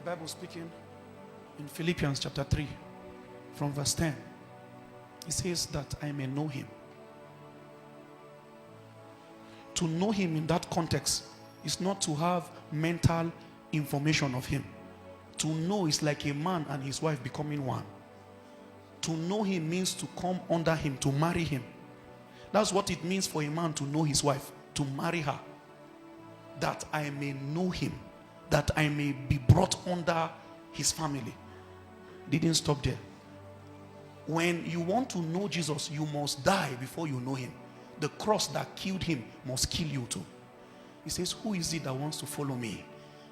Bible speaking in Philippians chapter 3 from verse 10. It says that I may know him. To know him in that context is not to have mental information of him. To know is like a man and his wife becoming one. To know him means to come under him, to marry him. That's what it means for a man to know his wife, to marry her. That I may know him, that I may be brought under his family. Didn't stop there. When you want to know Jesus, you must die before you know him. The cross that killed him must kill you too. He says, who is it that wants to follow me?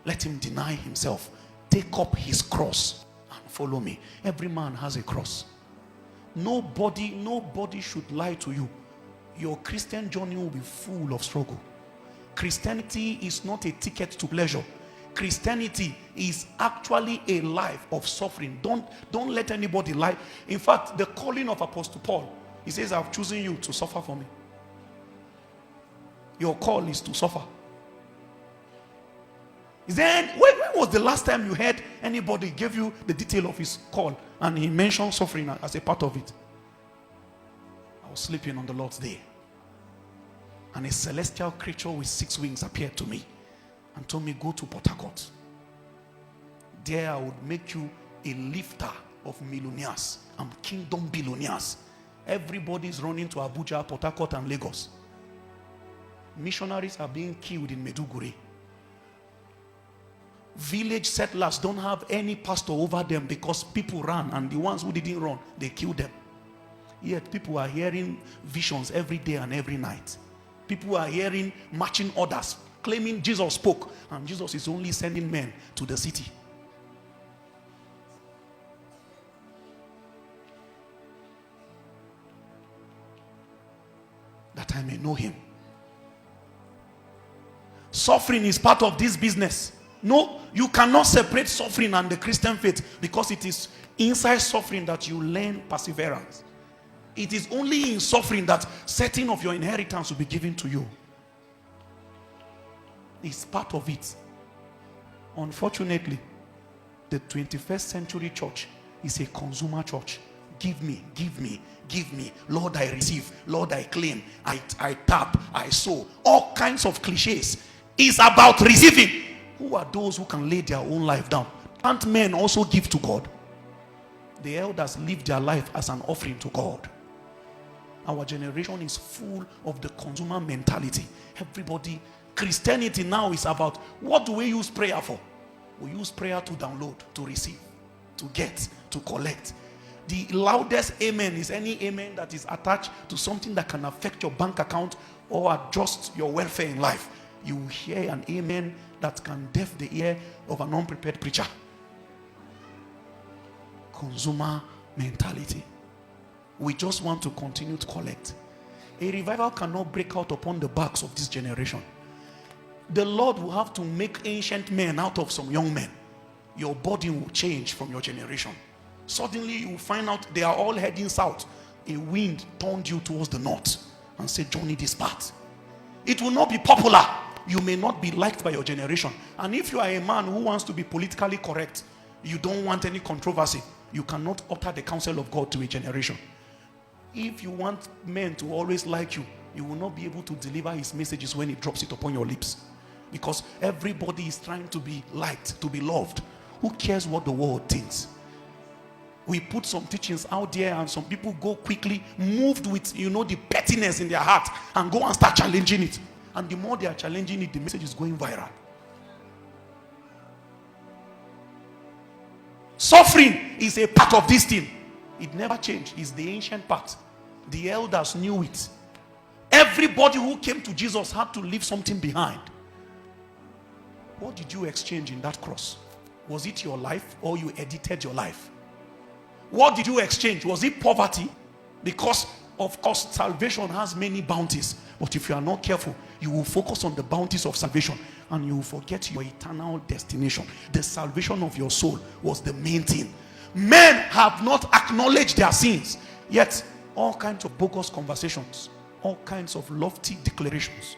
Let him deny himself, take up his cross and follow me. Every man has a cross. Nobody should lie to you. Your Christian journey will be full of struggle. Christianity is not a ticket to pleasure. Christianity is actually a life of suffering. Don't let anybody lie. In fact, the calling of Apostle Paul, he says, I've chosen you to suffer for me. Your call is to suffer. Then, when was the last time you heard anybody give you the detail of his call and he mentioned suffering as a part of it? I was sleeping on the Lord's day, and a celestial creature with 6 wings appeared to me and told me, go to Port Harcourt. There I would make you a lifter of millionaires and kingdom billionaires. Everybody is running to Abuja, Port Harcourt and Lagos. Missionaries are being killed in Meduguri. Village settlers don't have any pastor over them because people ran, and the ones who didn't run, they killed them. Yet people are hearing visions every day and every night. People are hearing marching orders claiming Jesus spoke, and Jesus is only sending men to the city. That I may know him. Suffering is part of this business. No, you cannot separate suffering and the Christian faith, because it is inside suffering that you learn perseverance. It is only in suffering that certain of your inheritance will be given to you. It's part of it. Unfortunately, the 21st century church is a consumer church. Give me, give me, give me. Lord, I receive. Lord, I claim. I tap, I sow. All kinds of cliches. It's about receiving. Who are those who can lay their own life down? Can't men also give to God? The elders live their life as an offering to God. Our generation is full of the consumer mentality. Everybody, Christianity now is about, what do we use prayer for? We use prayer to download, to receive, to get, to collect. The loudest amen is any amen that is attached to something that can affect your bank account or adjust your welfare in life. You will hear an amen that can deaf the ear of an unprepared preacher. Consumer mentality. We just want to continue to collect. A revival cannot break out upon the backs of this generation. The Lord will have to make ancient men out of some young men. Your body will change from your generation. Suddenly you will find out they are all heading south. A wind turned you towards the north and said, journey this path. It will not be popular. You may not be liked by your generation. And if you are a man who wants to be politically correct, you don't want any controversy, you cannot utter the counsel of God to a generation. If you want men to always like you, you will not be able to deliver his messages when he drops it upon your lips. Because everybody is trying to be liked, to be loved. Who cares what the world thinks? We put some teachings out there and some people go quickly, moved with, the pettiness in their heart, and go and start challenging it. And the more they are challenging it, the message is going viral. Suffering is a part of this thing. It never changed. It's the ancient part. The elders knew it. Everybody who came to Jesus had to leave something behind. What did you exchange in that cross? Was it your life, or you edited your life? What did you exchange? Was it poverty? Because of course salvation has many bounties, but if you are not careful, you will focus on the bounties of salvation and you will forget your eternal destination. The salvation of your soul was the main thing. Men have not acknowledged their sins, yet all kinds of bogus conversations, all kinds of lofty declarations